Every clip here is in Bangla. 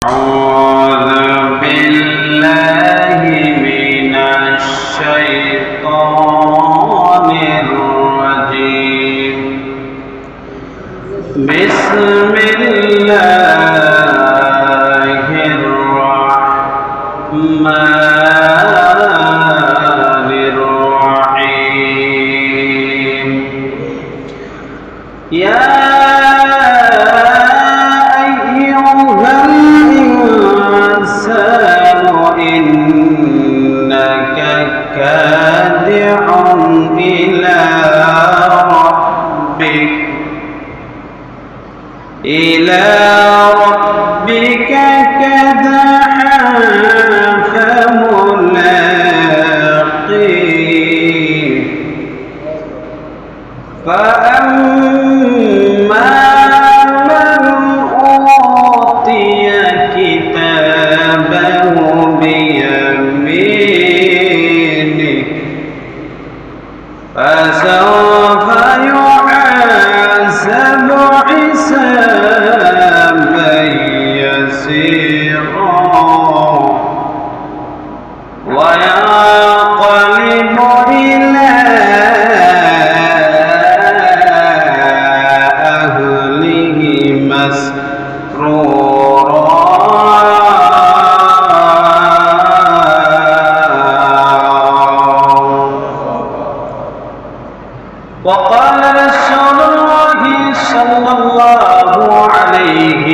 أعوذ بالله من الشيطان الرجيم. بسم الله الرحمن الرحيم. يا إنك كادح إلى ربك كدحا فملاقيه. فأما من أوتي كتابه بيمينه فسوف يحاسب حسابا يسيرا وينقلب إلى أهله مسرورا. وقال رسول الله صلى الله عليه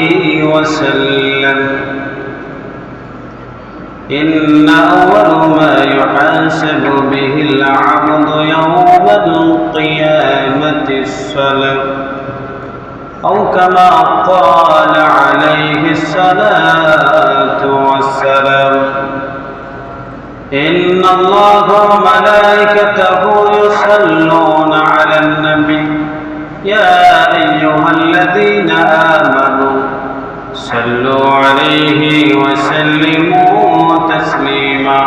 وسلم: إن أول ما يحاسب به العبد يوم القيامة الصلاة، أو كما قال عليه الصلاة والسلام: إن الله وملائكته يصلون على النبي يا أيها الذين آمنوا صلوا عليه وسلموا تسليما.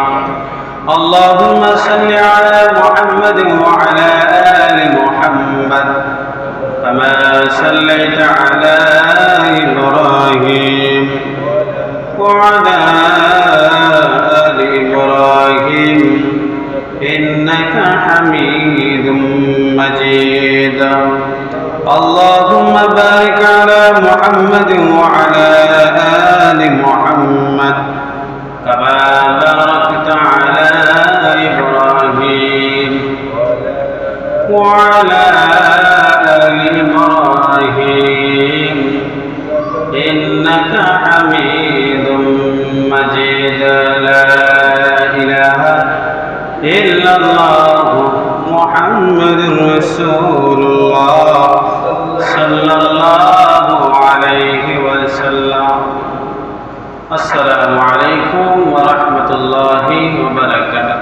اللهم صل على محمد وعلى آل محمد كما صليت على إبراهيم وعلى آل إبراهيم إنك حميد مجيد. اللهم بارك على محمد وعلى آل محمد كما باركت على إبراهيم وعلى آل إبراهيم إنك حميد مجيد. لا إله إلا الله محمد رسول الله صلى الله عليه وسلم. السلام عليكم ورحمة الله وبركاته.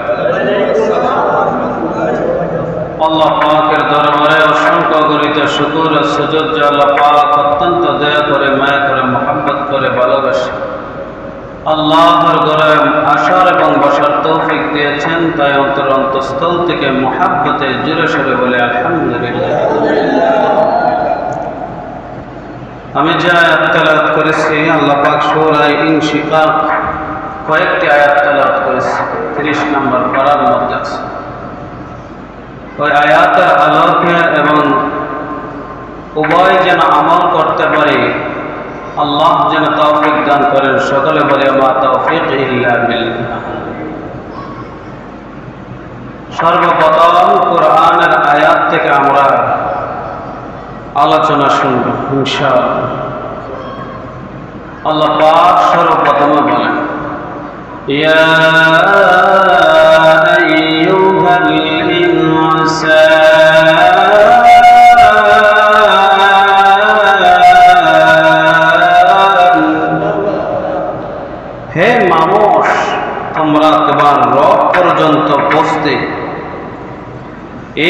আল্লাহ পাকের দরবারে অসংখ্য গণিত শুকর ও সুজুদ যে আল্লাহ পাক অত্যন্ত দয়া করে মায়া করে মহব্বত করে ভালোবাসে আল্লাহর ঘরে আসার এবং বসার তৌফিক দিয়েছেন, তাই অন্তঃস্থল থেকে মহব্বতে জোরে সোরে বলে আলহামদুলিল্লাহ। আমি যে আয়াত তেলাওয়াত করেছি আল্লাহ পাক সূরা ইনশিকাক কয়েকটি আয়াত তেলাওয়াত করেছি, 30 নম্বর পারার মধ্যে আছে। ওই আয়াতের আলোকে এবং উভয় যেন আমল করতে পারি আল্লাহ যেন তৌফিক দান করেন। সকলে বলে মা তৌফিক ইল্লা বিল্লাহ। সর্বপ্রথম কোরআনের আয়াত থেকে আমরা আলোচনা শুনব ইনশাআল্লাহ। আল্লাহ পাক সর্বপ্রথমে বলেন: ইয়া আইয়ুহাল ইনসান, হে মানুষ, তোমরা তোমার রব পর্যন্ত পৌঁছতে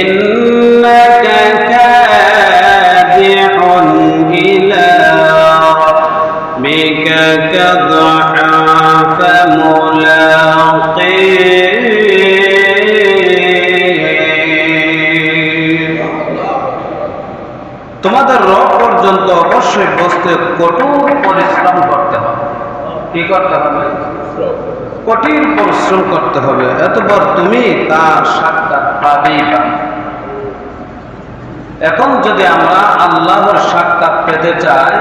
ইন্নাকা কাদিহুন ইলা রাব্বিকা কাদহা ফামুলাকীহ। তোমাদের রব পর্যন্ত অবশ্যই বসতে কঠোর পরিশ্রম করতে হবে। কি করতে হবে? কঠিন পরিশ্রম করতে হবে, এতবার তুমি তার সাক্ষাৎ পাবেই পাবে। এখন যদি আমরা আল্লাহর সাক্ষাৎ পেতে চাই,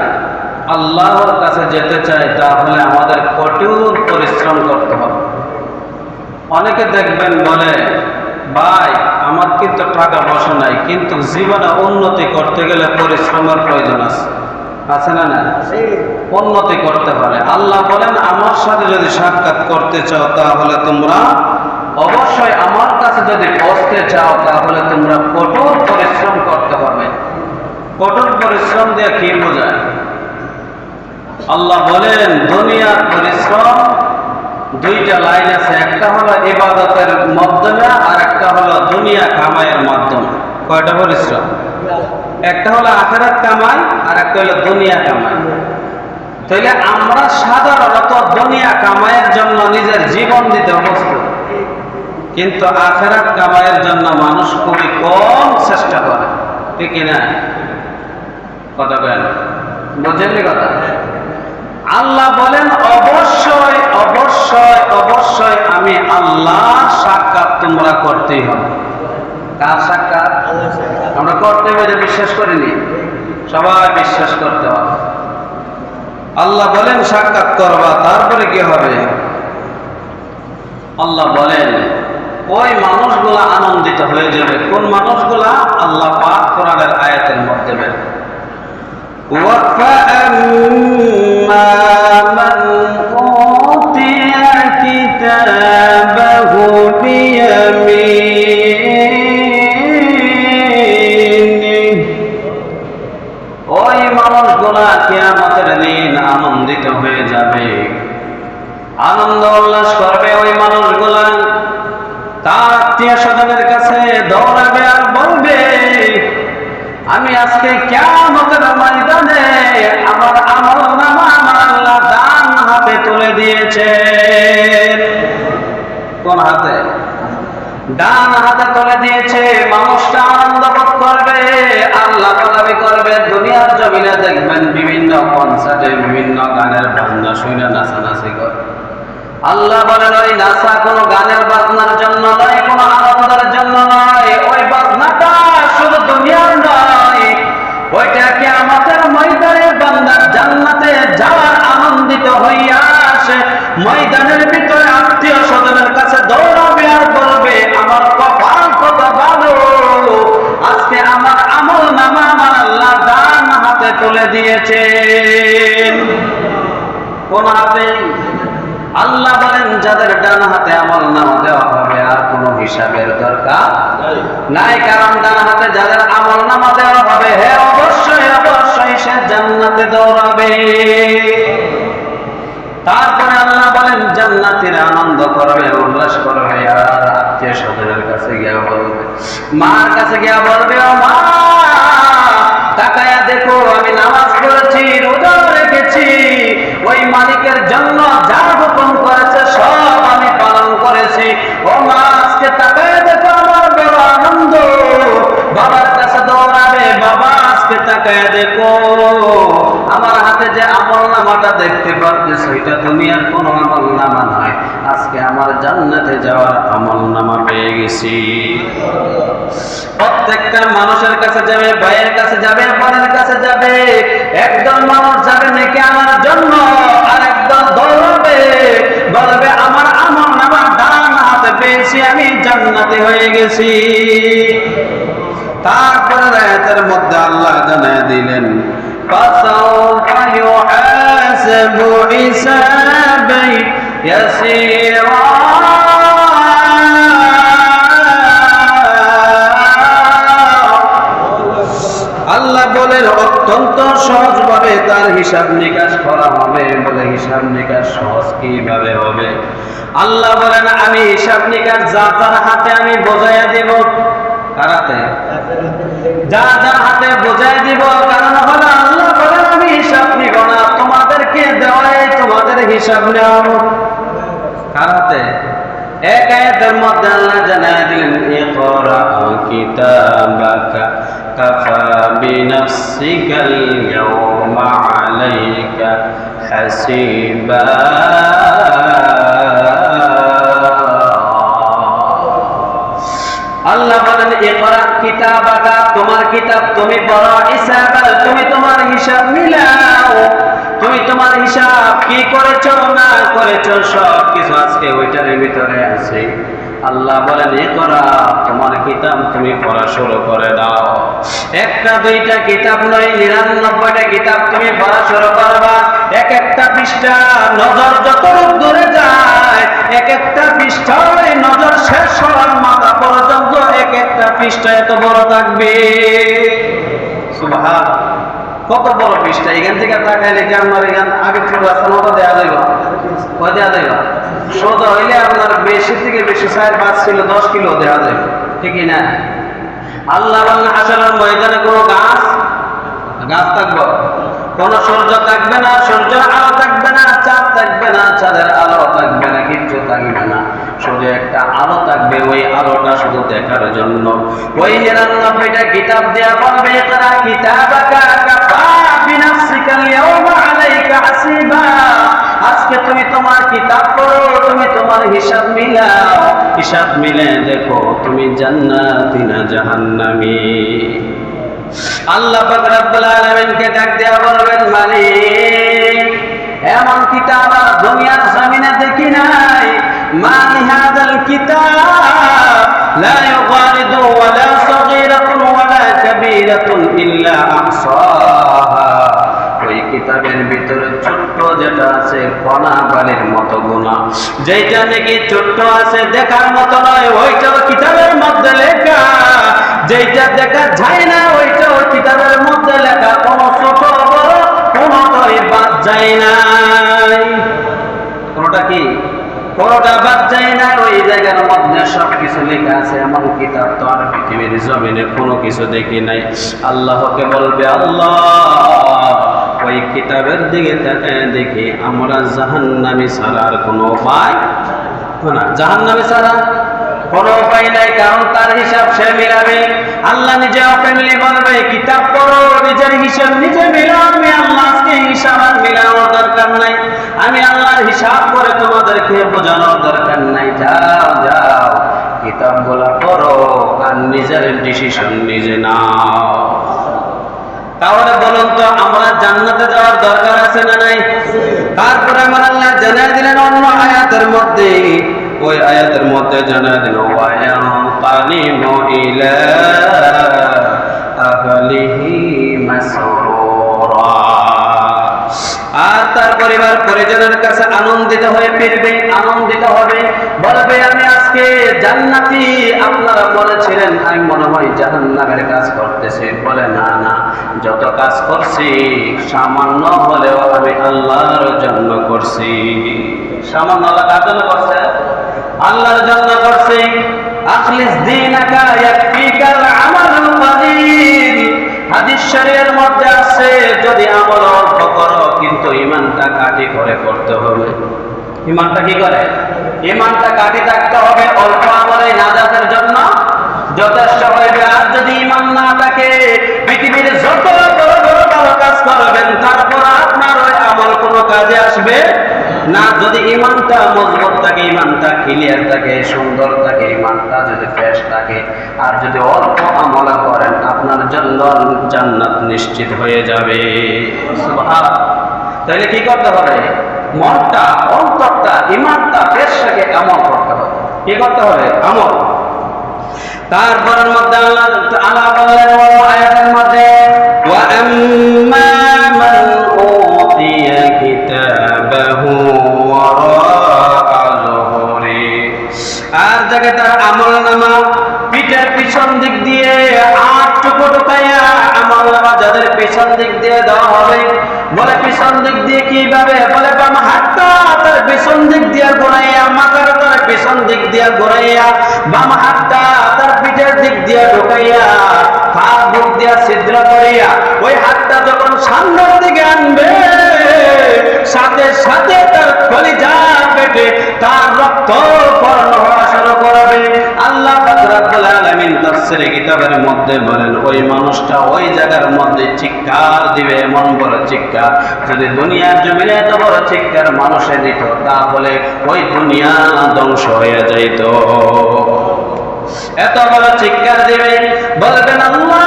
আল্লাহর কাছে যেতে চাই, তাহলে আমাদের কঠোর পরিশ্রম করতে হবে। অনেকে দেখবেন বলে, ভাই আমার কিন্তু টাকা পয়সা নাই, কিন্তু জীবনে উন্নতি করতে গেলে পরিশ্রমের প্রয়োজন আছে না? না, উন্নতি করতে পারে। আল্লাহ বলেন, আমার সাথে যদি সাক্ষাৎ করতে চাও তাহলে তোমরা অবশ্যই, আমার কাছে যদি পৌঁছতে চাও তাহলে তোমরা কঠোর পরিশ্রম করতে হবে। কঠোর পরিশ্রম দিয়ে কি বোঝায়? আল্লাহ বলেন, দুনিয়ার পরিশ্রম দুইটা লাইন আছে, একটা হলো ইবাদতের মাধ্যমে আর একটা হলো দুনিয়া কামাইয়ের মাধ্যমে। কয়টা পরিশ্রম? একটা হলো আখিরাত কামাই আর একটা হলো দুনিয়া কামাই। তাহলে আমরা সাধারণত দুনিয়া কামাইয়ের জন্য নিজের জীবন দিতে প্রস্তুত, কিন্তু আখিরাত কামাইয়ের জন্য মানুষ খুবই কম চেষ্টা করে, ঠিক না? কথা বলেন, বুঝেননি কথা? আল্লাহ বলেন, অবশ্যই অবশ্যই অবশ্যই আমি আল্লাহর সাক্ষাৎ তোমরা করতেই হবে। কার সাক্ষাৎ? আমরা করতে হবে, বিশ্বাস করিনি, সবাই বিশ্বাস করতে হবে। আল্লাহ বলেন সাক্ষাৎ করবা, তারপরে কি হবে? আল্লাহ বলেন ওই মানুষগুলা আনন্দিত হয়ে যাবে। কোন মানুষগুলা? আল্লাহ পাক কোরআনের আয়াতের মধ্যে বলেন, وَفَأَمَّا مَنْ أُوتِيَ كِتَابَهُ بِيَمِينِهِ, ওই মানুষগুলা কিয়ামতের দিন আনন্দিত হয়ে যাবে, আনন্দ উল্লাস করবে। ওই মানুষগুলা তার আত্মীয় স্বজনের কাছে দৌড়াবে আর বলবে, আমি আজকে কিয়ামতের ময়দানে আমার আমলনামা আমার আল্লাহ ডান হাতে তুলে দিয়েছেন। কোন হাতে? ডান হাতে তুলে দিয়েছে। মানুষটা আনন্দ বোধ করবে, আল্লাহ দাবি করবে। দুনিয়ার জমিনে দেখবেন বিভিন্ন কনসার্টে বিভিন্ন গানের বাজনা শুনে নাচানাচি করে। আল্লাহ বলেন, ওই নাচা কোনো গানের বাজনার জন্য নয়, কোনো আনন্দের জন্য নয়। ওই বাজনাটা শুধু দুনিয়ার নয়, ওইটা কিয়ামতের ময়দানে বান্দার জান্নাতে যাওয়ার আনন্দিত হইয়া আসে। ময়দানের ভিতরে আত্মীয় স্বজনের কাছে দৌড়াবে আর বলবে, আমার কপাল কত ভালো, আজকে আমার আমলনামা আমার আল্লাহ ডান হাতে তুলে দিয়েছেন। কোন হাতে? আল্লাহ বলেন, যাদের ডান হাতে আমলনামা দেওয়া হবে আর কোনো হিসাবের দরকার নাই, কারণ ডান হাতে যাদের আমলনামা দেওয়া হবে, হে অবশ্যই অবশ্যই সে জান্নাতে দৌড়াবে। তারপরে আল্লাহ বলেন, জান্নাতীরা আনন্দ করবে, উল্লাস করবে, আর আত্মীয় স্বজনের কাছে গিয়া বলবে, মার কাছে গিয়া বলবে, ও মা, তাকায়া দেখো আমি নামাজ পড়েছি, রোজা রেখেছি, ওই মালিকের জন্য যা হুকুম করেছে সব আমি পালন করেছি। ও মা, আজকে তাকায়া দেখো আমার বড় আনন্দ। বাবার কাছে দৌড়াবে, বাবা আজকে তাকায়া দেখো আমার হাতে যে আমলনামাটা দেখতে পাচ্ছিস, ওইটা দুনিয়ার কোনো আমলনামা নয়, আজকে আমার জান্নাতে যাওয়ার আমলনামা পেয়ে গেছি। প্রত্যেকটা মানুষের কাছে যাবে, ভাইয়ের কাছে যাবে, বোনের কাছে যাবে। একদল মানুষ যাবে নেকি আনার জন্য, আর একদল দৌড়াবে, বলবে আমার আমলনামা ডান হাতে পেয়েছি, আমি জান্নাতে হয়ে গেছি। তারপরে আয়াতের মধ্যে আল্লাহ জানায় দিলেন, فَسَوْفَ يُحَاسَبُ حِسَابًا يَسِيرًا। আল্লাহ বলেন, অত্যন্ত সহজভাবে তার হিসাব নিকাশ করা হবে। বলে, হিসাব নিকাশ সহজ কিভাবে হবে? আল্লাহ বলেন, আমি হিসাব নিকাশ যার যার হাতে আমি বোঝাইয়া দিব। কার হাতে? যার যার হাতে বোঝাই দিব। কারণ হলো আল্লাহ বলেন, আমি হিসাব নিব না, তোমাদেরকে দেওয়াই তোমাদের হিসাব নেওয়া। কার হাতে? এক আয়াতের মধ্যে আল্লাহ জানায় দিলেন, ইকরা কিতাবাকা কাফা বিনাফসিকাল ইয়াওমা আলাইকা হাসিবা। কিতাবাকা, তোমার কিতাব তুমি পড়ো, হিসাবাল তুমি তোমার হিসাব মিলাও, তুমি তোমার হিসাব কি করেছো না করেছো সব কিছু আজকে ওইটার ভিতরে আছে। আল্লাহ বলেন ইকরা, তোমার কিতাব তুমি পড়া শুরু করে দাও। একটা দুইটা কিতাব নয়, 99টা কিতাব তুমি পড়া শুরু করবা। এক একটা পৃষ্ঠা নজর যত দূরে যায়, এক একটা পৃষ্ঠায় নজর শেষ হওয়ার মাথা পর্যন্ত এক একটা পৃষ্ঠা এত বড় থাকবে। সুবহান, কত বড় পৃষ্ঠা! এখান থেকে তাকাইলে কি আপনার এখান আগে ছোট রাস্তা মতো দেওয়া যাইবা, কয় দেওয়া যাইবা? সোজা হইলে আপনার বেশি থেকে বেশি 4-5 কিলো 10 কিলো দেওয়া যাবে, ঠিকই না? আল্লাহ বলেন হাসরের ময়দানে কোনো গাছ থাকবে, কোন সূর্য থাকবে না, সূর্যের আলো থাকবে না, চাঁদ থাকবে না, চাঁদের আলো থাকবে না, কিচ্ছু থাকবে না। শুধু একটা আলো থাকবে, ওই আলোটা শুধু দেখার জন্য। ওই 99টা কিতাব দেয়া বলবে তারা কিতাবাকা কাফা বিনাফসিকা আল-ইয়াওমা আলাইকা হাসিবা, আজকে তুমি তোমার কিতাব পড়ো, তুমি তোমার হিসাব মিলাও, হিসাব মিলে দেখো তুমি জান্নাতি না জাহান্নামী। আল্লাহ পাক রব্বুল আলামিনকে ডাক দেয়া বলবেন মালিক, এমন কিতাব আর দুনিয়ার জমিনে দেখি নাই। মালি হাযাল কিতাব লা ইউগাদিরু ওয়ালা সাগীরাতুন ওয়ালা কাবীরাতুন ইল্লা আহসাহা, ওই কিতাবের ভিতরে ছোট্ট যেটা আছে কণা বালির মতো গুনাহ, যেটা নাকি ছোট্ট আছে দেখার মতো নয়, ওইটাও কিতাবের মধ্যে লেখা। যেটা দেখা যায় না ওইটাও কিতাবের মধ্যে লেখা। কোন ছোট বড় কোনটাই বাদ যায় নাই। কোনটা কি? কোনটা বাদ যায় না। ওই জায়গার মধ্যে সবকিছু লেখা আছে। এমন কিতাব তো আর পৃথিবীর জমিনে কোনো কিছু দেখি নাই। আল্লাহকে বলবে আল্লাহ, ওই কিতাবের দিকে তাকায় দেখি আমরা জাহান্নামী ছাড়ার কোনো উপায় না, জাহান্নামী ছাড়া কোনো উপায় নাই, কারণ তার হিসাব সে মিলাবে। আল্লাহ নিজে ওপেনলি বলবে কিতাব পড়ো, নিজের হিসাব নিজে মিলাও। আমি আল্লাহ আজকে হিসাব আর মিলানোর দরকার নাই, আমি আল্লাহর হিসাব করে তোমাদেরকে বোঝানোর দরকার নাই। যাও যাও কিতাবগুলা পড়ো আর নিজের ডিসিশন নিজে নাও। তাহলে বলুন তো আমরা জান্নাতে যাওয়ার দরকার আছে না নাই? তারপরে আমার আল্লাহ জানিয়ে দিলেন অন্য আয়াতের মধ্যে, ওই আয়াতের মধ্যে জানিয়ে দিল ওয়ায়ানকালিমু ইলা আহলিহি মাসরুরা, আর তার পরিবার পরিজনের কাছে আনন্দিত হয়ে ফিরবে, আনন্দিত হবে, বলবে আমি আজকে জান্নাতি। আপনারা বলেছিলেন আমি মনে হয় জাহান্নামের কাজ করতেছি। বলে না না, যত কাজ করছি সামান্য হলেও আমি আল্লাহর জন্য করছি। সামান্য কার জন্য করছে? আল্লাহর জন্য করছি। আখলিস দীনাকা ইয়াকফিকাল আমালুল কলিল, হাদিস শরীফের মধ্যে আছে যদি আমল অল্প করো কিন্তু ঈমানটা কাটি করে করতে হবে। ঈমানটা কি করে? ঈমানটা কাটি থাকতে হবে। অল্প আমলে নাজাতের জন্য যথেষ্ট হইবে। আর যদি ঈমান না থাকে পৃথিবীর যত বড় বড় ভালো কাজ করবেন তারপর আপনার ওই আমল কোনো কাজে আসবে না। যদি ঈমানটা মজবুত থাকে, ঈমানটা ক্লিয়ার থাকে, সুন্দর থাকে, ঈমানটা যদি ফ্রেশ থাকে, আর যদি অল্প আমল করেন আপনার জন্য জান্নাত নিশ্চিত হয়ে যাবে। সুবহানাল্লাহ। তাহলে কি করতে হবে? মনটা, অন্তরটা, ঈমানটা ফ্রেশ রেখে আমল করতে হবে। কি করতে হবে? আমল। তারপরের মধ্যে আল্লাহ তাআলা বললেন আয়াতের মধ্যে ওয়া আম্মা মান উতিয়া কিতাবাহু ওয়ারাআ যুহুরি, আর যাকে তার আমলনামা পিঠের পিছন দিক দিয়ে 8 টুকরো ঢুকাইয়া আমলনামা যাদের পিছন দিক দিয়ে দেওয়া হবে। বলে পিছন দিক দিয়ে কিভাবে? বলে বাম হাতটা তার পিছন দিক দিয়ে ঘুরাইয়া, মাথার তার পিছন দিক দিয়ে ঘুরাইয়া, বাম হাতটা তার পিঠের দিক দিয়ে ঢুকাইয়া, হাত বুক দিয়া ছিদ্র করিয়া ওই হাতটা যখন সামনের দিকে আনবে সাথে সাথে তার কলিজা পেটে তার রক্ত পর্ণ হওয়া শুরু করবে। আল্লাহ পাক রব্বুল আলামিন তাফসীরে কিতাবের মধ্যে বলেন ওই মানুষটা ওই জায়গার মধ্যে চিৎকার দিবে, এমন বড় চিৎকার যদি দুনিয়ার জমিনে এত বড় চিৎকার মানুষে দিত তাহলে ওই দুনিয়া ধ্বংস হয়ে যাইত। এত বড় চিৎকার দিবে, বলবেন আল্লাহ।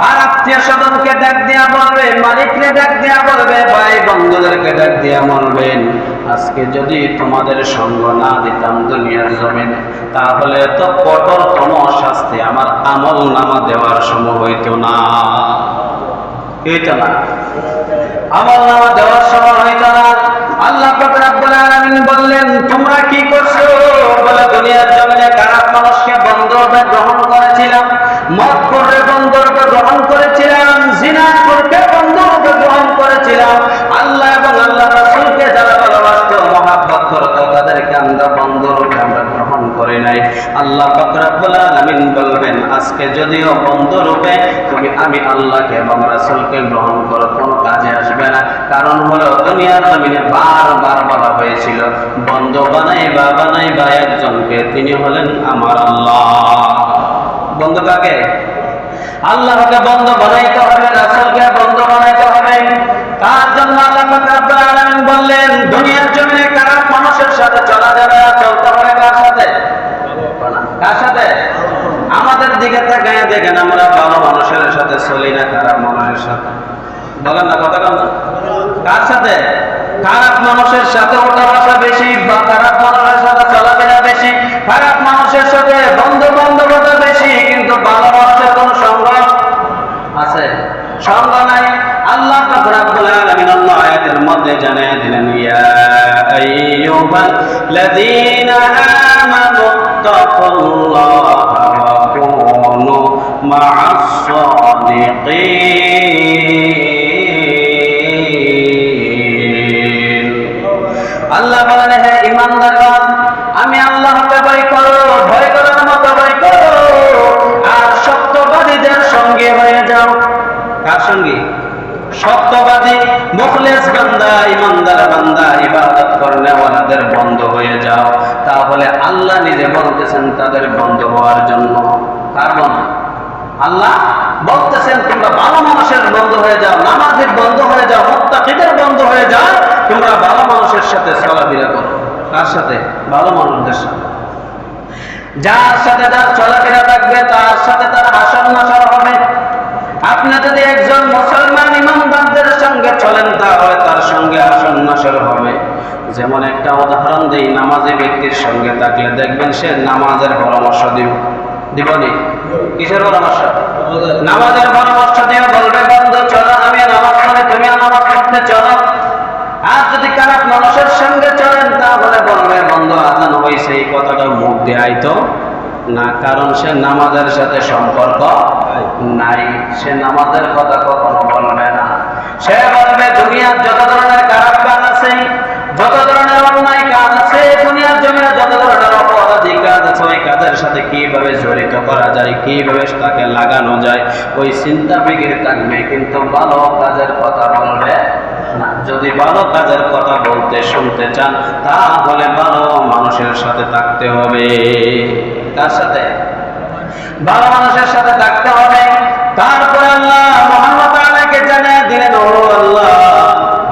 আর আত্মীয় স্বজনকে ডাক দিয়া বলবে, মালিককে ডাক দিয়া বলবে, ভাই বন্ধুদেরকে ডাক দিয়া বলবেন, আজকে যদি তোমাদের সঙ্গ না দিতাম দুনিয়ার জমিনে, তাহলে তো কঠোরতম শাস্তি আমার আমল নামা দেওয়ার সময় হইতো না। হইতো না, আমল নামা দেওয়ার সময় হইতো না। আল্লাহ পাক রব্বুল আলামিন বললেন, তোমরা কি করছো? বলে, দুনিয়ার জমিনে খারাপ মানুষকে বন্ধুরূপে গ্রহণ করেছিলাম, মদখোরকে বন্ধুরূপে গ্রহণ করেছিলাম, জিনাখোরকে বন্ধুরূপে গ্রহণ করেছিলাম। আল্লাহ এবং আল্লাহ রাসূলকে যারা ভালোবাসতো, মহব্বত করতো, তাদেরকে আমরা বন্ধুরূপে আমরা গ্রহণ করি নাই। আল্লাহ পাক রব্বুল আলামিন বলবেন, আজকে যদিও বন্ধুরূপে তুমি আমি আল্লাহকে এবং রাসূলকে গ্রহণ করো, কোনো কাজে আসবে না। কারণ হলো দুনিয়ার জমিনে বারবার বলা হয়েছিল, বন্ধু বানাইবা একজনকে, তিনি হলেন আমার আল্লাহ। বন্ধু কাকে? আল্লাহকে বন্ধু বানাইতে হবে, রাসূলকে বন্ধু বানাইতে হবে। তার জন্য আল্লাহ পাক রব্বুল আলামিন বললেন, দুনিয়ার জমিনে খারাপ মানুষের সাথে চলা যাবে না, চলতে হবে কার সাথে? কার সাথে? আমাদের দিকে তাকায় দেখেন, আমরা ভালো মানুষের সাথে চলি না, খারাপ মানুষের সাথে। বলেন না, কথা কম না? কার সাথে? খারাপ মানুষের সাথে ওঠা বসা বেশি, বা খারাপ মানুষের সাথে চলাফেরা বেশি, খারাপ মানুষের সাথে বন্ধু বান্ধবতা বেশি, কিন্তু ভালো মানুষের কোন সঙ্গ আছে? সঙ্গ নাই। আল্লাহ পাক রব্বুল আলামিন আল্লাহ আয়াতের মধ্যে জানিয়ে দিলেন, ইয়া আইয়ুহাল্লাযীনা আমানু তাকুল্লাহা ওয়া কুনু মা'আস সাদিকিন। আল্লাহ বলেন, হে ঈমানদারগণ, আমি আল্লাহকে ভয় করো, ভয় করার মতো ভয় করো, আর সত্যবাদীদের সঙ্গে হয়ে যাও। কার সঙ্গে? সত্যবাদী, মুখলেস বান্দা, ঈমানদার বান্দা, ইবাদত করনেওয়ালাদের বন্ধু হয়ে যাও। তাহলে আল্লাহ নিজে বলতেছেন তাদের বন্ধু হওয়ার জন্য। কার বন্ধু? আল্লাহ বলতেছেন, তোমরা ভালো মানুষের বন্ধু হয়ে যাও, নামাজের বন্ধু হয়ে যাও, মুত্তাকিদের বন্ধু হয়ে যাও, তোমরা ভালো মানুষের সাথে চলাফেরা করো। কার সাথে? ভালো মানুষদের সাথে। যার সাথে তার চলাফেরা থাকবে, তার সাথে তার হাসর নাসর হবে। আপনি যদি একজন মুসলমান ইমানদারদের সঙ্গে চলেন, তাহলে তার সঙ্গে হাসর নাসর হবে। যেমন একটা উদাহরণ দিই, নামাজি ব্যক্তির সঙ্গে থাকলে দেখবেন সে নামাজের পরামর্শ দিবনি। কিসের পরামর্শ? নামাজের পরামর্শ দিয়ে বলবে, বন্ধু চলো, আমি নামাজ পড়ে, তুমি নামাজ পড়তে চলো। আর যদি খারাপ মানুষের সঙ্গে চলেন, তাহলে বলবে, বন্ধু আজান হয়েছে, এই কথাটা মুখ দিয়ে আইতো না, কারণ সে নামাজের সাথে সম্পর্ক নাই, সে নামাজের কথা কখনো বলবে না। সে বলবে, দুনিয়ার যত ধরনের খারাপ কাজ আছে, যত ধরনের অন্যায় কাজ আছে, দুনিয়ার জমিনে যত ধরনের অপরাধী কাজ আছে, ওই কাজের সাথে কিভাবে জড়িত করা যায়, কিভাবে তাকে লাগানো যায়, ওই চিন্তা ফিকির থাকবে, কিন্তু ভালো কাজের কথা বলবে না। যদি ভালো কাজের কথা বলতে শুনতে চান, তাহলে ভালো মানুষের সাথে থাকতে হবে। কার সাথে? ভালো মানুষের সাথে থাকতে হবে। তারপরে আল্লাহ মুহাম্মদ আলাইহিকে জানিয়ে দিলেন, ও আল্লাহ,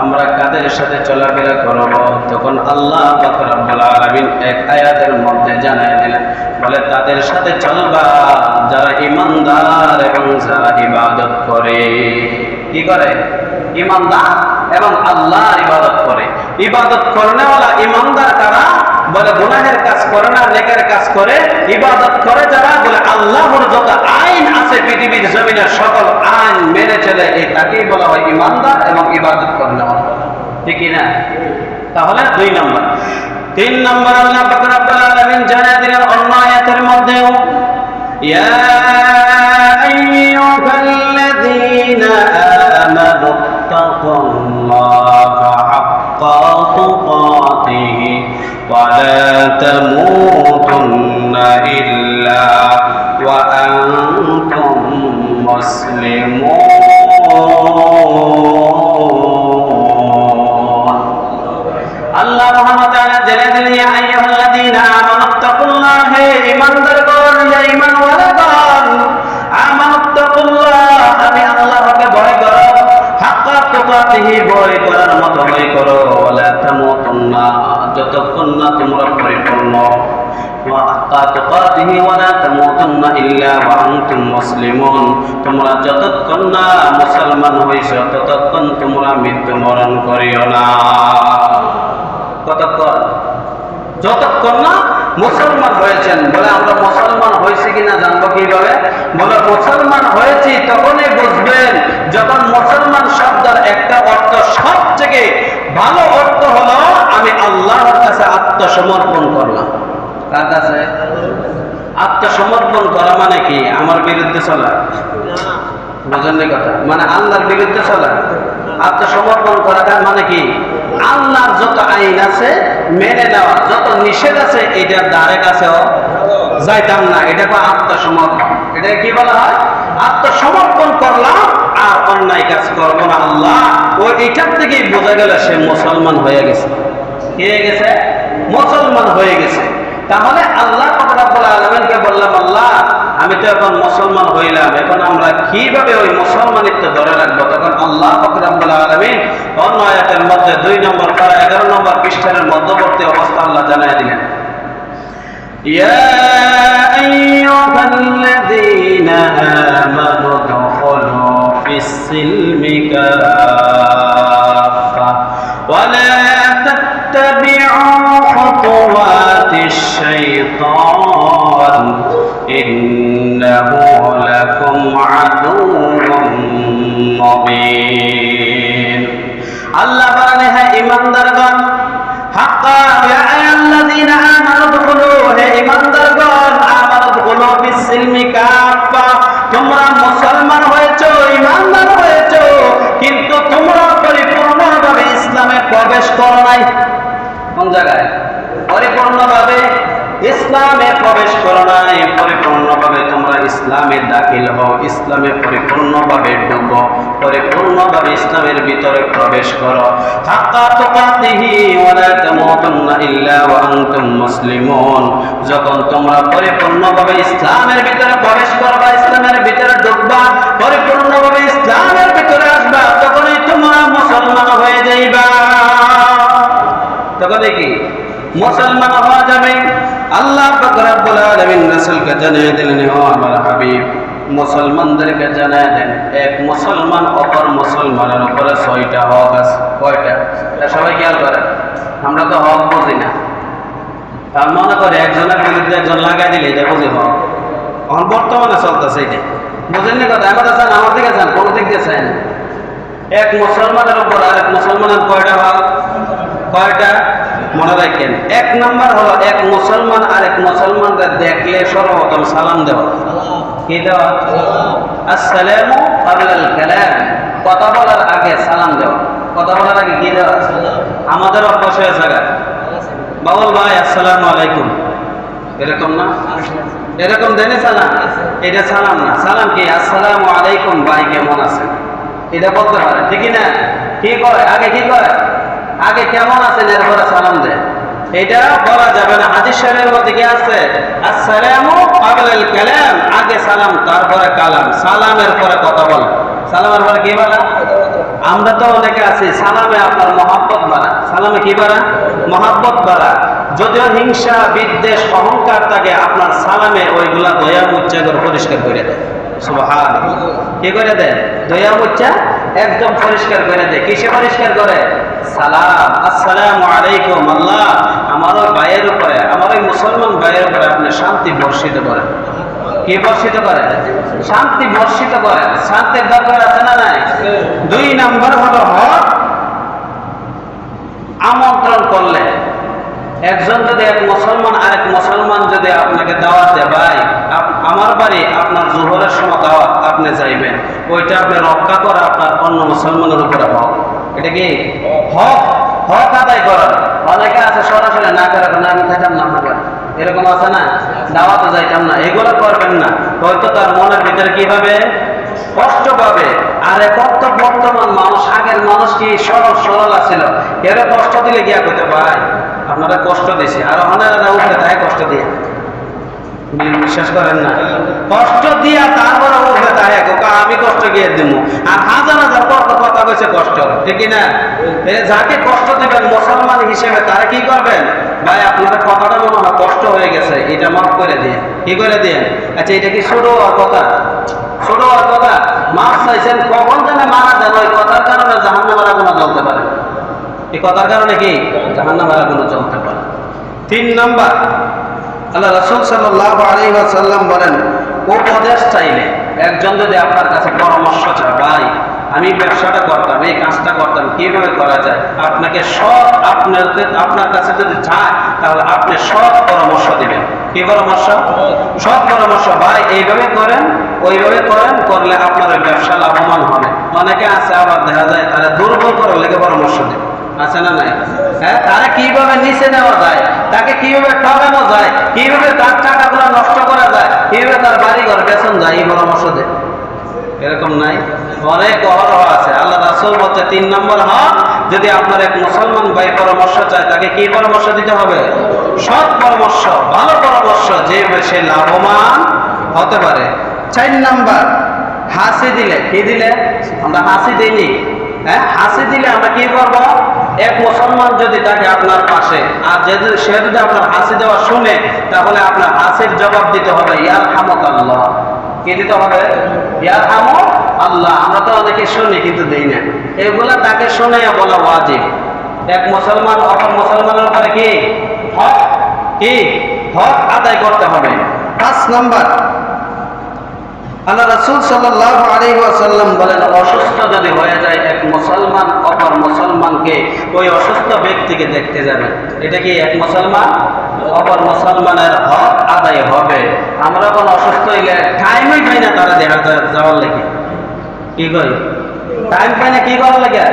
আমরা কাদের সাথে চলাফেরা করব? তখন আল্লাহ পাক রব্বুল আলামিন এক আয়াতের মধ্যে জানিয়ে দিলেন, বলে, তাদের সাথে চলবা যারা ঈমানদার এবং যারা ইবাদত করে। কি করে? ঈমানদার এবং আল্লাহর ইবাদত করে। ইবাদত করনেওয়ালা ঈমানদার কারা? বলে, গুনাহের কাজ করে না, নেকের কাজ করে। ইবাদত করে যারা, বলে আল্লাহর যত আইন আছে পৃথিবীর জমিনের সকল আইন মেনে চলে, এই তাকেই বলা হয় ঈমানদার এবং ইবাদত করনেওয়ালা। ঠিক না? তাহলে 2 নম্বর। 3 নম্বর আল্লাহ পাক রব্বুল আলামিন জানিয়ে দিলেন অন্য আয়াতের মধ্যেও, ইয়া আইয়ুহাল্লাযীনা আমানু তাকুল্লাহা হাক্কা তুকাতিহি ওয়া লা তামুতুন্না ইল্লা ওয়া আনতুম মুসলিমুন। আল্লাহ মুহাম্মদ তাআলা জানিয়ে দিলেন, ইয়া আইয়ুহাল্লাযীনা আমানু তাকুল্লাহ, হে ঈমানদারগণ, হে ঈমানওয়ালাগণ, আমানু তাকুল্লাহ, আমি আল্লাহকে ভয় করো, হাক্কা তুকাতিহি, ভয় করার মতো ভয় করো, ওয়া লা তামুতুন্না, যতক্ষণ না তোমরা পরিপূর্ণ, ওয়া হাক্কা তুকাতিহি ওয়া লা তামুতুন্না ইল্লা ওয়া আনতুম মুসলিমুন। তোমরা যতক্ষণ না মুসলমান হইছো ততক্ষণ তোমরা মৃত্যুবরণ করিও না। কতক্ষণ? যতক্ষণ না মুসলমান হয়েছেন। বলে আমরা মুসলমান হয়েছি কিনা জানবো কিভাবে? বলে মুসলমান হয়েছি তখনই বুঝবেন যখন মুসলমান শব্দের একটা অর্থ সবথেকে ভালো অর্থ হলো আমি আল্লাহর কাছে আত্মসমর্পণ করলাম। কার কাছে? আত্মসমর্পণ করা মানে কি? আমার বিরুদ্ধে চলা? বুঝলেন কথা? মানে আল্লাহর বিরুদ্ধে চলা। আত্মসমর্পণ করাটা মানে কি? আল্লাহর যত আইন আছে মেনে নেওয়া, যত নিষেধ আছে এটার দ্বারে কাছেও যাইতাম না। এটা আত্মসমর্পণ। এটা কি বলা হয়? আত্মসমর্পণ করলাম আর অন্যায় কাজ করবো না। আল্লাহ ওই এটার থেকেই বোঝা গেল সে মুসলমান হয়ে গেছে। কি হয়ে গেছে? মুসলমান হয়ে গেছে। তাহলে আল্লাহ রাব্বুল আলামিনকে বললাম, আল্লাহ আমি তো এখন মুসলমান হইলাম, এখন আমরা কিভাবে ওই মুসলমানিত্ব ধরে রাখবো? তখন আল্লাহ রাব্বুল আলামিন অন্য আয়াতের মধ্যে 2 নম্বর পারা 11 নম্বর পৃষ্ঠার মধ্যবর্তী অবস্থা আল্লাহ জানায় দিলেন, ইয়া আইয়ুহাল্লাযীনা আমানু দুখুলু ফিস-সিলমি কাফা ওয়া লা তাত্তাবি'উ খুতুওয়াতিশ শাইতান ইন্নাহু লাকুম আদুউম মুবিন। আল্লাহ বলেন, হে ঈমানদারগণ, হাক্কা ইয়া আইয়ুহাল্লাযীনা আমানু দুখুলু, হে ঈমানদারগণ, আমানু দুখুলু ফিস-সিলমি কাফা, তোমরা মুসলমান হয়েছো, ঈমানদার হয়েছো, কিন্তু তোমরা পরিপূর্ণভাবে ইসলামে প্রবেশ করো নাই। কোন জায়গায়? পরিপূর্ণভাবে ইসলামে প্রবেশ করো নাই। পরিপূর্ণভাবে তোমরা ইসলামে দাখিল হও, ইসলামে পরিপূর্ণভাবে ঢুকো, পরিপূর্ণভাবে ইসলামের ভিতরে প্রবেশ করো। হাক্কা তুকাতিহি ওয়া লা তামুতুন্না ইল্লা ওয়া আনতুম মুসলিমুন। যখন তোমরা পরিপূর্ণভাবে ইসলামের ভিতরে প্রবেশ করবা, ইসলামের ভিতরে ঢুকবা, পরিপূর্ণভাবে ইসলামের ভিতরে আসবা, তখনই তোমরা মুসলমান হয়ে যাইবা। তখন কি মুসলমান হওয়া যাবে? আল্লাহ পাক রব্বুল আলামিন রাসূলকে জানিয়ে দিলেন, ও আমার হাবিব, মুসলমানদেরকে জানিয়ে দেন এক মুসলমান অপর মুসলমানের উপরে 6টা হক আছে। কয়টা? এটা সবাই খেয়াল করেন। আমরা তো হক বুঝি না। তার মনে করে একজনের বিরুদ্ধে একজন লাগাই দিলে এটা বুঝি হক। এখন বর্তমানে চলতেছে এটা। বুঝেননি কথা? আমাদের চান, আমার দিকে চান, কোন দিক দিয়ে চান? এক মুসলমানের উপর আরেক মুসলমানের কয়টা হক? কয়টা? মনে রাখেন। 1 নম্বর হলো এক মুসলমান আরেক মুসলমানকে দেখলে সর্বপ্রথম সালাম দেওয়া। কি দেওয়া? আসসালামু ক্বাবলাল কালাম, কথা বলার আগে সালাম দেওয়া। কথা বলার আগে কি দেওয়া? আমাদের অভ্যাস হয়ে জায়গা, বাবুল ভাই আসসালামু আলাইকুম, এরকম না? এরকম দেনে সালাম? এটা সালাম না। সালাম কি? আসসালামু আলাইকুম ভাই, কেমন আছেন? এটা বলতে পারে, ঠিক না? কি করে? আগে কি করে? আগে কেমন আছেন এরপরে সালাম দেয়। এটা বলা যাবে না। হাদিস শরীফের মধ্যে কি আছে? আসসালামু ক্বাবলাল কালাম, আগে সালাম তারপরে কালাম, সালামের পরে কথা বলা। সালামের পরে কি বলা? আমরা তো অনেকে আছি সালামে আপনার মহব্বত বাড়া। সালামে কি বাড়া? মহব্বত বাড়া। যদিও হিংসা, বিদ্বেষ, অহংকার থাকে, আপনার সালামে ওইগুলা দয়া মুচ্ছা করে পরিষ্কার করে দেয়। সুবহানাল্লাহ। কি করে দেয়? দয়া মুচ্ছা একদম পরিষ্কার করে দেয়। কিসে পরিষ্কার করে? সালাম, আসসালামু আলাইকুম। আল্লাহ আমার ওই ভাইয়ের উপরে, আমার ওই মুসলমান ভাইয়ের উপরে আপনি শান্তি বর্ষিত করেন। কি বর্ষিত করেন? শান্তি বর্ষিত করেন। শান্তির দরকার আছে না নাই? 2 নম্বর হলো হক আমন্ত্রণ করলে। একজন যদি এক মুসলমান আরেক মুসলমান যদি আপনাকে দাওয়াত দেয়, ভাই আমার বাড়ি আপনার জোহরের সময় দাওয়াত, আপনি যাইবেন, ওইটা আপনি রক্ষা করা আপনার অন্য মুসলমানের উপরে হক। এটা কি হক? হক আদায় করার। অনেকে আছে সরাসরি না করে, না আমি খাইতাম না আপনাকে, এরকম আছে না? দাওয়াতে যাইতাম না, এগুলো করবেন না। হয়তো তার মনের ভিতরে কি পাবে? কষ্ট পাবে। আর কত বর্তমান মানুষ, আগের মানুষ কি সরল সরল আছিল, এর কষ্ট দিলে গিয়া করতে ভাই আপনারা কষ্ট দিছে, আর অনেরা উঠে তাই কষ্ট দিয়ে, বিশ্বাস করেন না? কষ্ট দিয়া তারপরে উঠে তাই আমি কষ্ট গিয়ে দিব। আর হাজার হাজার কথা কইছে কষ্ট, ঠিক না? যাকে কষ্ট দিবেন মুসলমান হিসেবে তারা কি করবেন? ভাই আপনাদের কথাটা মনে হয় কষ্ট হয়ে গেছে, এটা মাফ করে দিয়ে। কি করে দিয়ে? আচ্ছা, এটা কি ছোট কথা? ছোট কথা? মাফ চাইছেন, কখন যেন মারা যান, ওই কথার কারণে জাহান্নামের আগুন জ্বলতে পারে। এই কথার কারণে কি জাহান্নামের আগুন জ্বলতে পারে। 3 নাম্বার, আল্লাহ রাসূল সাল্লাল্লাহু আলাইহি ওয়াসাল্লাম বলেন, উপদেশ চাইলে একজন যদি আপনার কাছে পরামর্শ চায়, ভাই আমি ব্যবসাটা করতাম, এই কাজটা করতাম, কিভাবে করা যায়, আপনাকে সৎ আপনার কাছে যদি চায় তাহলে আপনি সৎ পরামর্শ দিবেন। কি পরামর্শ? সৎ পরামর্শ। ভাই এইভাবে করেন, ওইভাবে করেন, করলে আপনার ওই ব্যবসা লাভবান হবে। অনেকে আছে আবার দেখা যায় তারা দুর্বল করার লেগে পরামর্শ দেয়, আছে না নাই? হ্যাঁ, তারা কিভাবে নিচে নেওয়া যায়, তাকে কিভাবে ঠকানো যায়, কিভাবে তার টাকাগুলো নষ্ট করা যায়, কিভাবে তার বাড়ি ঘর বেচন যায়, এই পরামর্শ দেয়। এরকম নাই? অনেক অহরহ আছে। আল্লাহ রাসূল বলতে 3 নম্বর হক, যদি আপনার এক মুসলমান ভাই পরামর্শ চায়, তাকে কি পরামর্শ দিতে হবে? সৎ পরামর্শ, ভালো পরামর্শ, যে সে লাভবান হতে পারে। 4 নম্বর, হাসি দিলে। কি দিলে? আমরা হাসি দিইনি। হ্যাঁ, হাসি দিলে আমরা কি করব? এক মুসলমান যদি তাকে আপনার পাশে, আর সে যদি আপনার হাসি দেওয়া শুনে, তাহলে আপনার হাসির জবাব দিতে হবে ইয়ারহামুকাল্লাহ। কি দিতে হবে? ইয়ারহামুকাল্লাহ। আমরা তো অনেকে শুনি কিন্তু দেই না। এগুলা তাকে শুনে বলা ওয়াজিব। এক মুসলমান অপর মুসলমানের উপরে কি হক, কি হক আদায় করতে হবে। 5 নম্বর, আল্লাহ রাসূল সাল্লাল্লাহু আলাইহি ওয়াসাল্লাম বলেন, অসুস্থ যদি হয়ে যায় এক মুসলমান অপর মুসলমানকে, ওই অসুস্থ ব্যক্তিকে দেখতে যাবে। এটা কি এক মুসলমান অপর মুসলমানের হক আদায় হবে। আমরা কোন অসুস্থ হইলে টাইমই পাই না তারা দেখা যাওয়ার লাগে। কি কই? টাইম পাই না কি করার লাগে?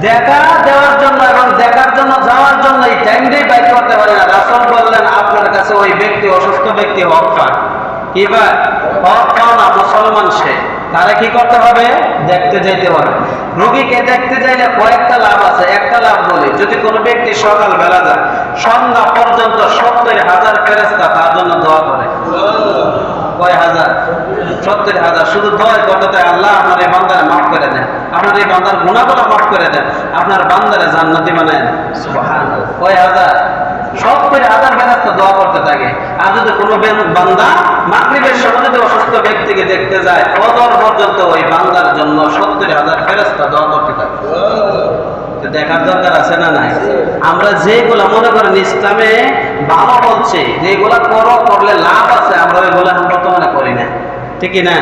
দেখা দেওয়ার জন্য এবং দেখার জন্য যাওয়ার জন্য এই টাইমটাই বাইর করতে পারে না। রাসূল বললেন, আপনার কাছে ওই ব্যক্তি, অসুস্থ ব্যক্তি হক পায়। কি পায়? হক পাও না মুসলমান সে, তারা কি করতে হবে? দেখতে যাইতে হবে। রোগীকে দেখতে যাইলে কয়েকটা লাভ আছে। একটা লাভ বলি, যদি কোনো ব্যক্তি সকাল বেলা যায়, সন্ধ্যা পর্যন্ত 70,000 ফেরেশতা তার জন্য দোয়া করে। কয় হাজার? 70,000। শুধু দোয়া করতে, আল্লাহ আপনার এই বান্দারে মাফ করে দেন, আপনার এই বান্দার গুনাহগুলো মাফ করে দেন, আপনার বান্দারে জান্নাতি বানায় দেন। সুবহানাল্লাহ। কয় হাজার? 70,000 ফেরেশতা দোয়া করতে থাকে। আর যদি কোনো বান্দা মাগরিবের সময় যদি অসুস্থ ব্যক্তিকে দেখতে যায়, ফজর পর্যন্ত ওই বান্দার জন্য 70,000 ফেরেশতা দোয়া করতে থাকে। দেখার দরকার আছে না নাই? আমরা যেগুলা মনে করেন ইসলামে ভালো বলছে, যেগুলা করলে লাভ আছে, আমরা ওইগুলা বর্তমানে করি না। ঠিক না?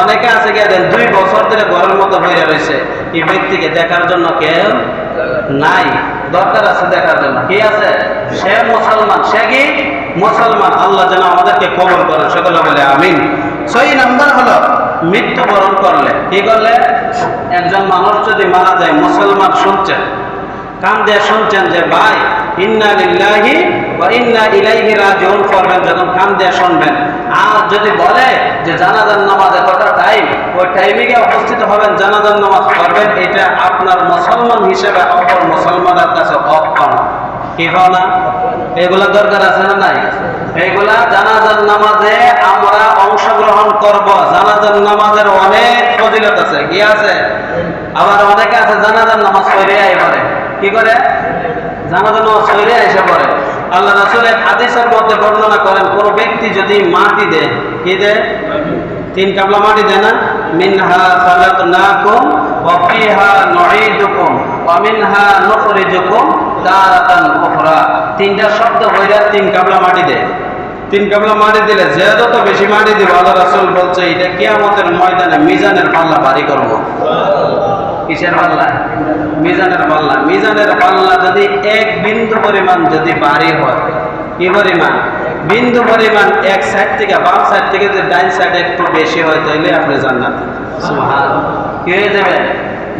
অনেকে আছে গিয়ে দেন 2 বছর ধরে ঘরের মতো হয়ে রয়েছে, এই ব্যক্তিকে দেখার জন্য কেউ নাই। দরকার আছে দেখার জন্য। কি আছে? সে মুসলমান। সে কি মুসলমান। আল্লাহ যেন আমাদেরকে কবুল করেন, সকলে বলে আমিন। 6 নাম্বার হলো, মৃত্যুবরণ করলে। কি করলে? একজন মানুষ যদি মারা যায়, মুসলমান শুনছেন, কান দিয়ে শুনছেন যে ভাই ইন্না লিল্লাহি ওয়া ইন্না ইলাইহি রাজিউন করবেন, যখন কান দিয়ে শুনবেন। আর যদি বলে যে জানাজার নামাজ এতটা টাইম, ওই টাইমে গিয়ে উপস্থিত হবেন, জানাজার নামাজ পড়বেন, এটা আপনার মুসলমান হিসেবে অপর মুসলমানের কাছে হক পান। কি পাও না? এগুলা দরকার আছে না নাই? এইগুলা জানাজার নামাজে আমরা অংশগ্রহণ করব। জানাজার নামাজের অনেক ফজিলত আছে। কি আছে? আবার অনেকে আছে জানাজার নামাজ পড়ে আইবারে। কি করে? জানাজার নামাজ পড়ে এসে পড়ে। আল্লাহ রাসূল এক হাদিসের মধ্যে বর্ণনা করেন, কোন ব্যক্তি যদি মাটি দেয়, কি দেয়? 3 কাবলা মাটি দেয় না? মিনহা খালাকনাকুম ওয়া ফিহা নুঈদুকুম ওয়া মিনহা নুখরিজুকুম তারাতান উখরা। 3টা শব্দ হইরা 3 কাবলা মাটি দেয়। 3 কাবলা মাটি দিলে যে যত বেশি মাটি দিব, আল্লাহ রাসূল বলছে এটা কিয়ামতের ময়দানে মিজানের পাল্লা ভারী করব। কিসের পাল্লা? মিজানের পাল্লা। মিজানের পাল্লা যদি 1 বিন্দু পরিমাণ যদি ভারী হয়, কি পরিমাণ? বিন্দু পরিমাণ, এক সাইড থেকে বাম সাইড থেকে যদি ডাইন সাইডে একটু বেশি হয়, তাহলে আপনি জান্নাতি। সুবহানাল্লাহ। কি হয়ে যাবে?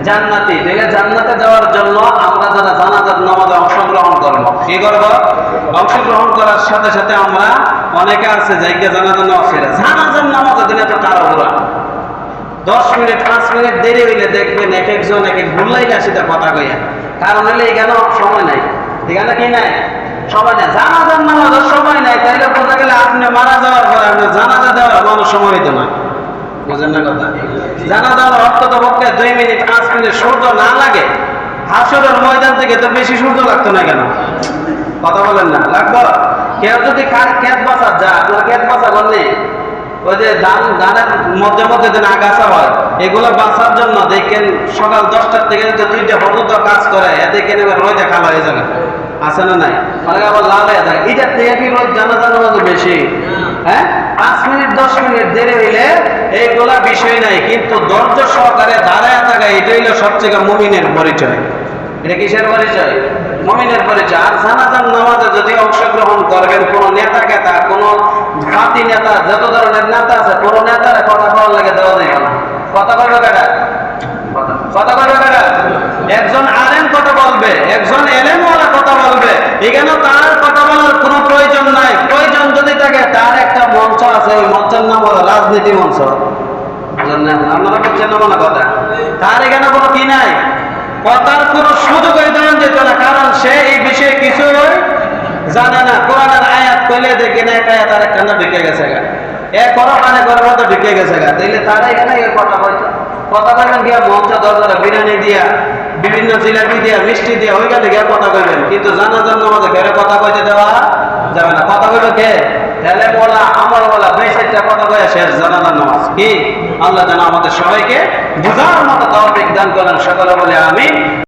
জান্নাতি। তাহলে জান্নাতে যাওয়ার জন্য আমরা যারা জানাজার নামাজে অংশগ্রহণ করব, কি করব? অংশগ্রহণ করার সাথে সাথে আমরা অনেকে আছে যাইকে জানাজার নামাজ পড়ে, জানাজার নামাজের দিনে তো তাড়াহুড়া, 10 মিনিট 5 মিনিট দেরি হইলে দেখবেন এক একজন এক এক ভুললাই না সেটা কথা কইয়া। কারণ হলে এখানে সময় নাই। এখানে কি নাই? সময় নাই। জানাজার নামাজের সময় নাই, তাইলে বোঝা গেলে আপনি মারা যাওয়ার পরে আপনি জানাজা দেওয়ার কোনো সময় হইতো না। বুঝেন না কথা? জানাজার অর্থ তো পক্ষে 2 মিনিট 5 মিনিট সূর্য না লাগে। হাসরের ময়দান থেকে তো বেশি সূর্য লাগতো না কেন? কথা বলেন না? লাগবো? কেউ যদি ক্ষেত বাঁচা যা আপনার ক্ষেত বাঁচা করলে ওই যে ধানের মধ্যে মধ্যে যে আগাছা হয় এগুলো বাঁচার জন্য দেখেন সকাল 10টার থেকে যদি 2টা পর্যন্ত কাজ করে দেখেন এবার রোদে খালা হয়ে যাবে, আছে না নাই? অনেকে আবার লাল হয়ে থাকে, এটার থেকে কি রোদ জানাজানো বেশি? হ্যাঁ, 5 মিনিট 10 মিনিট দেরি হইলে এইগুলা বিষয় নাই, কিন্তু ধৈর্য সহকারে দাঁড়ায় থাকা এটাই হলো সবচেয়ে মুমিনের পরিচয়। এটা কিসের পরিচয়? মুমিনের পরিচয়। আর জানাজার নামাজে যদি অংশগ্রহণ করবেন কোন নেতা কেতা, কোন জাতি নেতা, যত ধরনের নেতা আছে, কোন নেতার কথা বলার লাগে দেওয়া যায় না। কথা বলবে কারা? কথা বলবে কারা? একজন আলেম কথা বলবে, একজন এলেমওয়ালা কথা বলবে, এখানে তার কথা বলার কোনো প্রয়োজন নাই। প্রয়োজন যদি থাকে তার একটা মঞ্চ আছে, ওই মঞ্চের নাম হলো রাজনীতি মঞ্চ। আপনারা বলছেন না মনে কথা? তার এখানে কোনো কি নাই, কথার কোনো সুযোগই দেওয়া যেত না, কারণ সে এই বিষয়ে কিছু জানে না। কোরআনের আয়াত কইলে দেখে না, এক আয়াত আর একখানা ঢুকে গেছে গা, এ করো মানে করো তো ঢুকে গেছে গা, তাইলে তারা এখানে কথা বলতো। কথা বলবেন গিয়া মঞ্চ দরজারা বিরিয়ানি দিয়া, বিভিন্ন জিলাপি দিয়া, মিষ্টি দিয়া ওইখানে গিয়া কথা কইবেন, কিন্তু জানার জন্য আমাদের ঘরে কথা কইতে দেওয়া যাবে না। কথা কইবে কে? হেলে বলা, আমল বলা, দুই চারটা কথা কয়ে শেষ জানাজার নামাজ। কি আল্লাহ যেন আমাদের সবাইকে বুঝার মতো তৌফিক দান করেন, সকলে বলে আমিন।